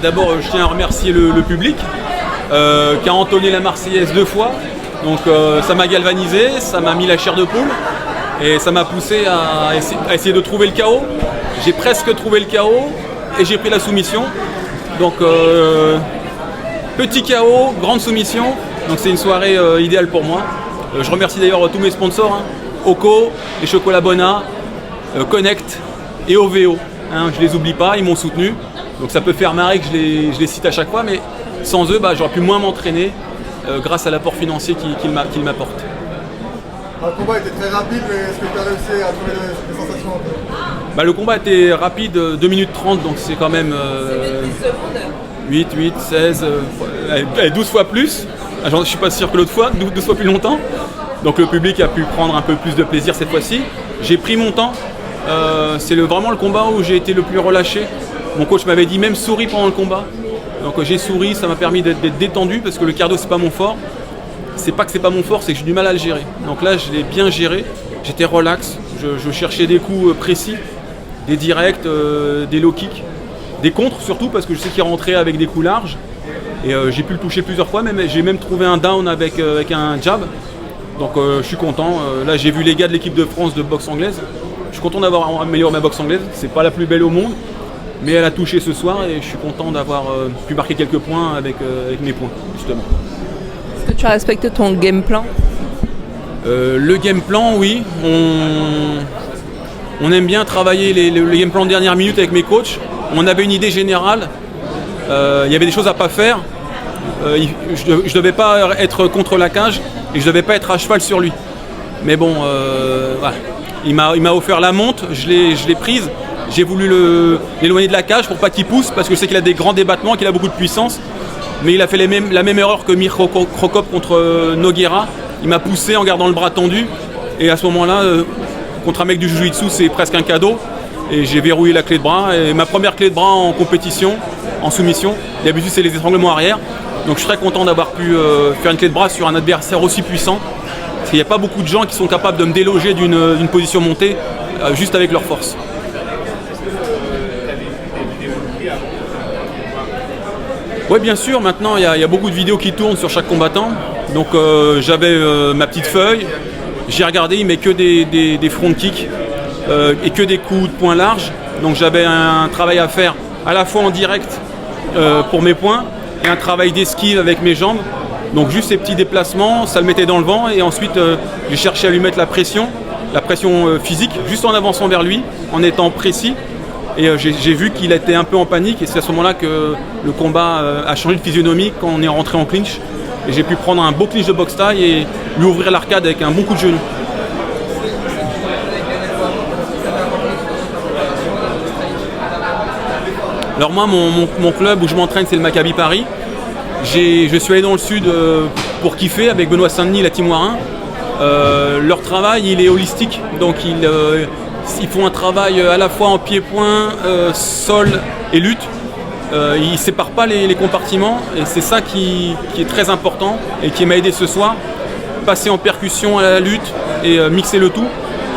D'abord, je tiens à remercier le public qui a entonné la Marseillaise 2 fois. Donc ça m'a galvanisé, ça m'a mis la chair de poule et ça m'a poussé à essayer de trouver le chaos. J'ai presque trouvé le chaos et j'ai pris la soumission. Donc petit chaos, grande soumission. Donc c'est une soirée idéale pour moi. Je remercie d'ailleurs tous mes sponsors, Oco, les Chocolats Bona, Connect et OVO. Je les oublie pas, ils m'ont soutenu. Donc ça peut faire marrer que je les cite à chaque fois, mais sans eux, j'aurais pu moins m'entraîner grâce à l'apport financier qu'ils m'apportent. Le combat était très rapide, mais est-ce que tu as réussi à trouver des sensations un peu ? Le combat était rapide, 2 minutes 30, donc c'est quand même 8, 16, 12 fois plus. Je ne suis pas sûr que l'autre fois, 12 fois plus longtemps. Donc le public a pu prendre un peu plus de plaisir cette fois-ci. J'ai pris mon temps. C'est vraiment le combat où j'ai été le plus relâché. Mon coach m'avait dit même souris pendant le combat. Donc j'ai souri, ça m'a permis d'être détendu parce que le cardio c'est pas mon fort. C'est pas que c'est pas mon fort, c'est que j'ai du mal à le gérer. Donc là je l'ai bien géré, j'étais relax, je cherchais des coups précis, des directs, des low kicks, des contres surtout parce que je sais qu'il rentrait avec des coups larges. Et j'ai pu le toucher plusieurs fois, j'ai même trouvé un down avec un jab. Donc je suis content. Là j'ai vu les gars de l'équipe de France de boxe anglaise. Je suis content d'avoir amélioré ma boxe anglaise, c'est pas la plus belle au monde. Mais elle a touché ce soir et je suis content d'avoir pu marquer quelques points avec mes points, justement. Est-ce que tu as respecté ton game plan ? Le game plan, oui. On aime bien travailler le game plan de dernière minute avec mes coachs. On avait une idée générale. Il y avait des choses à ne pas faire. Je ne devais pas être contre la cage et je ne devais pas être à cheval sur lui. Mais bon, voilà. Il m'a offert la monte, je l'ai prise. J'ai voulu l'éloigner de la cage pour pas qu'il pousse parce que je sais qu'il a des grands débattements, qu'il a beaucoup de puissance. Mais il a fait la même erreur que Mirko Krokop contre Nogueira. Il m'a poussé en gardant le bras tendu. Et à ce moment-là, contre un mec du Jiu-Jitsu, c'est presque un cadeau. Et j'ai verrouillé la clé de bras. Et ma première clé de bras en compétition, en soumission. D'habitude, c'est les étranglements arrière. Donc je suis très content d'avoir pu faire une clé de bras sur un adversaire aussi puissant. Parce qu'il n'y a pas beaucoup de gens qui sont capables de me déloger d'une position montée juste avec leur force. Oui, bien sûr, maintenant il y a beaucoup de vidéos qui tournent sur chaque combattant. Donc j'avais ma petite feuille, j'ai regardé, il met que des front kicks et que des coups de poing larges. Donc j'avais un travail à faire à la fois en direct pour mes poings et un travail d'esquive avec mes jambes. Donc juste ces petits déplacements, ça le mettait dans le vent et ensuite j'ai cherché à lui mettre la pression physique, juste en avançant vers lui, en étant précis. Et j'ai vu qu'il était un peu en panique et c'est à ce moment-là que le combat a changé de physionomie quand on est rentré en clinch. Et j'ai pu prendre un beau clinch de boxe taille et lui ouvrir l'arcade avec un bon coup de genou. Alors moi, mon club où je m'entraîne, c'est le Maccabi Paris. Je suis allé dans le sud pour kiffer avec Benoît Saint-Denis, la Team Warin. Leur travail, il est holistique, donc ils font un travail à la fois en pied-point, sol et lutte. Ils ne séparent pas les compartiments et c'est ça qui est très important et qui m'a aidé ce soir. Passer en percussion à la lutte et mixer le tout,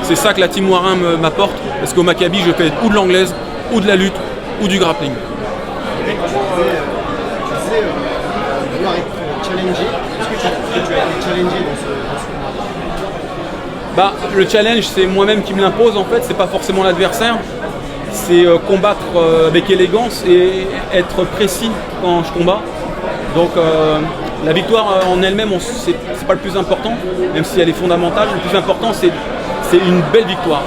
c'est ça que la Team Warin m'apporte parce qu'au Maccabi, je fais ou de l'anglaise, ou de la lutte, ou du grappling. Tu disais vouloir être challengé. Est-ce que tu as été challengé dans ce combat ? Le challenge, c'est moi-même qui me l'impose en fait, c'est pas forcément l'adversaire. C'est combattre avec élégance et être précis quand je combats. Donc la victoire en elle-même, c'est pas le plus important, même si elle est fondamentale. Le plus important, c'est une belle victoire,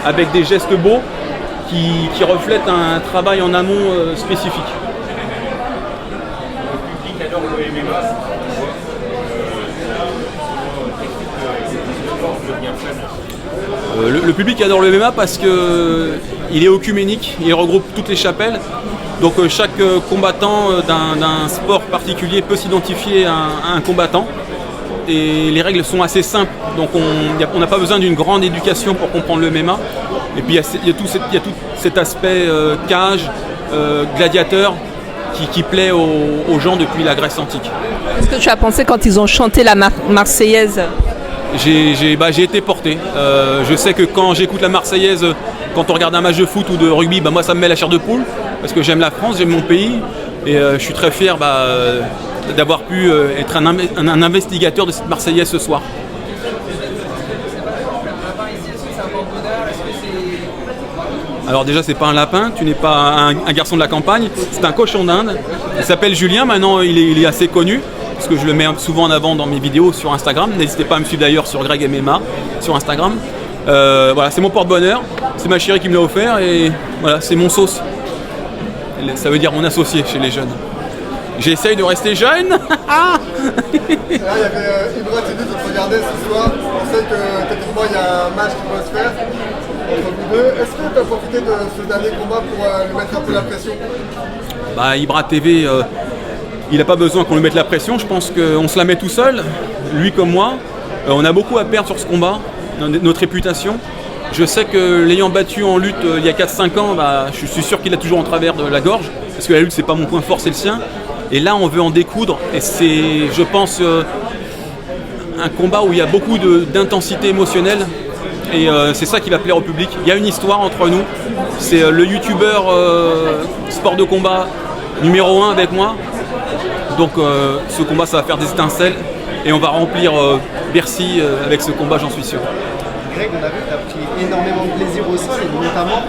avec des gestes beaux qui reflètent un travail en amont spécifique. Le public adore le MMA. Le public adore le MMA parce qu'il est œcuménique, il regroupe toutes les chapelles. Donc chaque combattant d'un sport particulier peut s'identifier à un combattant. Et les règles sont assez simples, donc on n'a pas besoin d'une grande éducation pour comprendre le MMA. Et puis il y a tout cet aspect cage, gladiateur qui plaît aux gens depuis la Grèce antique. Qu'est-ce que tu as pensé quand ils ont chanté la Marseillaise ? J'ai été porté. Je sais que quand j'écoute la Marseillaise, quand on regarde un match de foot ou de rugby, moi ça me met la chair de poule parce que j'aime la France, j'aime mon pays Et je suis très fier d'avoir pu être un investigateur de cette Marseillaise ce soir. Alors déjà, c'est pas un lapin, tu n'es pas un garçon de la campagne, c'est un cochon d'Inde. Il s'appelle Julien, maintenant il est assez connu, parce que je le mets souvent en avant dans mes vidéos sur Instagram. N'hésitez pas à me suivre d'ailleurs sur Greg MMA sur Instagram. Voilà, c'est mon porte-bonheur, c'est ma chérie qui me l'a offert et voilà, c'est mon sauce. Ça veut dire mon associé chez les jeunes. J'essaye de rester jeune. Là, il y avait Ibra TV qui te regardait ce soir. On sait que techniquement, il y a un match qui va se faire entre vous deux. Est-ce que tu as profité de ce dernier combat pour lui mettre un peu la pression? Ibra TV, il n'a pas besoin qu'on lui mette la pression. Je pense qu'on se la met tout seul, lui comme moi. On a beaucoup à perdre sur ce combat, notre réputation. Je sais que l'ayant battu en lutte il y a 4-5 ans, je suis sûr qu'il a toujours en travers de la gorge, parce que la lutte, c'est pas mon point fort, c'est le sien. Et là, on veut en découdre, et c'est, je pense, un combat où il y a beaucoup d'intensité émotionnelle, et c'est ça qui va plaire au public. Il y a une histoire entre nous, c'est le youtubeur sport de combat numéro 1 avec moi, donc ce combat, ça va faire des étincelles, et on va remplir Bercy avec ce combat, j'en suis sûr. Greg, on a vu que tu as pris énormément de plaisir au sol et notamment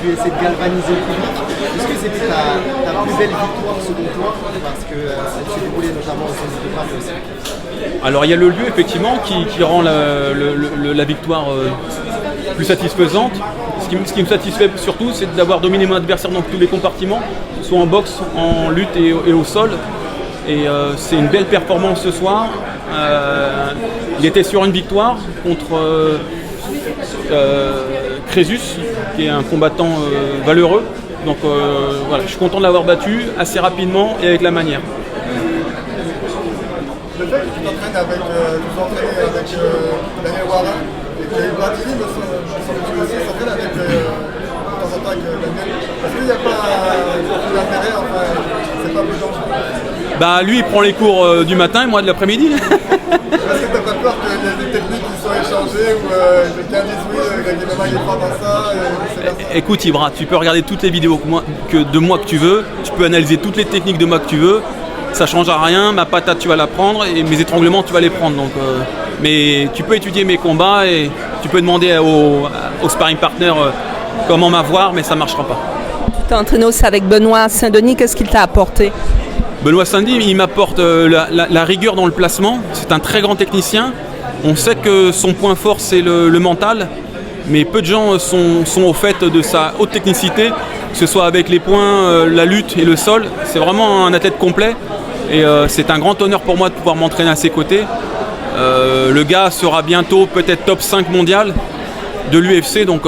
tu essaies de galvaniser le public. Est-ce que c'était ta plus belle victoire selon toi? Parce qu'elle s'est déroulée notamment au centre de Paris aussi. Alors il y a le lieu effectivement qui rend la victoire plus satisfaisante. Ce qui me satisfait surtout, c'est d'avoir dominé mon adversaire dans tous les compartiments, soit en boxe, en lutte et au sol. Et c'est une belle performance ce soir. Il était sur une victoire contre Crésus, qui est un combattant valeureux. Donc voilà, je suis content de l'avoir battu assez rapidement et avec la manière. Le fait que tu t'entraînes avec Daniel Warren et que Bradley me semble aussi s'entraîne avec de temps en temps avec Daniel, est-ce qu'il n'y a pas un conflit d'intérêt, enfin c'est pas plus dangereux? Lui il prend les cours du matin et moi de l'après-midi. Est-ce que t'as pas peur que les techniques qui soient échangées ou quelqu'un dise oui, Greg MMA il est fort dans ça, Écoute Ibra, tu peux regarder toutes les vidéos de moi que tu veux, tu peux analyser toutes les techniques de moi que tu veux, ça change à rien, ma patate tu vas la prendre et mes étranglements tu vas les prendre. Donc, mais tu peux étudier mes combats et tu peux demander au sparring partner comment m'avoir, mais ça ne marchera pas. Tu as entraîné aussi avec Benoît Saint-Denis, qu'est-ce qu'il t'a apporté? Benoît Saint-Denis, il m'apporte la rigueur dans le placement, c'est un très grand technicien. On sait que son point fort c'est le mental, mais peu de gens sont au fait de sa haute technicité, que ce soit avec les poings, la lutte et le sol. C'est vraiment un athlète complet et c'est un grand honneur pour moi de pouvoir m'entraîner à ses côtés. Le gars sera bientôt peut-être top 5 mondial de l'UFC, donc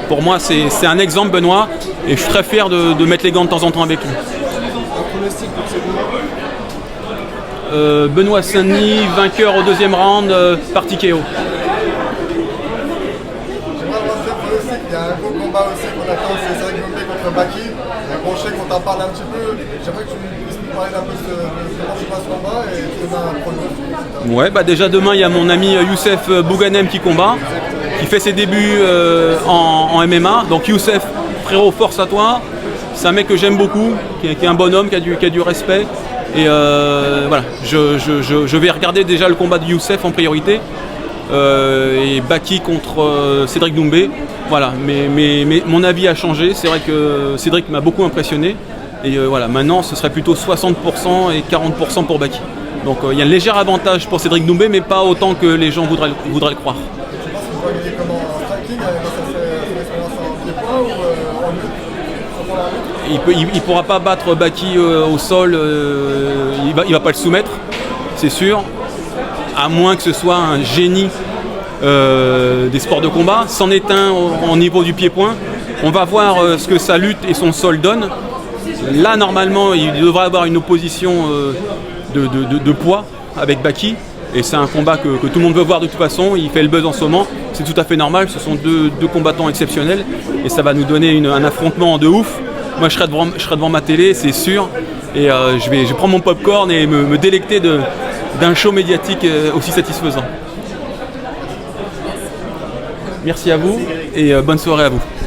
pour moi c'est un exemple Benoît et je suis très fier de mettre les gants de temps en temps avec lui. Un pronostic pour ce combat? Benoît Saint-Denis, vainqueur au deuxième round, parti KO. J'aimerais avoir ce pronostic, il y a un beau combat aussi qu'on attend, c'est Cédric Doumbé contre Baki. Bon, je sais qu'on t'en parle un petit peu, j'aimerais que tu puisses nous parler un peu de comment se passe ce combat et tu donnes un pronostic. Ouais, déjà demain il y a mon ami Youssef Bouganem qui combat, qui fait ses débuts en MMA. Donc Youssef, frérot, force à toi. C'est un mec que j'aime beaucoup, qui est un bonhomme, qui a du respect. Et voilà, je vais regarder déjà le combat de Youssef en priorité. Et Baki contre Cédric Doumbé. Voilà, mais mon avis a changé. C'est vrai que Cédric m'a beaucoup impressionné. Et voilà, maintenant ce serait plutôt 60% et 40% pour Baki. Donc il y a un léger avantage pour Cédric Doumbé, mais pas autant que les gens voudraient le croire. Je pense qu'il va gagner comment en striking, son expérience en pied-point ou en lutte? Il ne pourra pas battre Baki au sol, il va pas le soumettre, c'est sûr, à moins que ce soit un génie des sports de combat. C'en est un au niveau du pied-point. On va voir ce que sa lutte et son sol donnent. Là, normalement, il devrait avoir une opposition de poids avec Baki. Et c'est un combat que tout le monde veut voir de toute façon. Il fait le buzz en ce moment. C'est tout à fait normal. Ce sont deux combattants exceptionnels. Et ça va nous donner un affrontement de ouf. Moi, je serai devant ma télé, c'est sûr. Et je vais prendre mon popcorn et me délecter d'un show médiatique aussi satisfaisant. Merci à vous et bonne soirée à vous.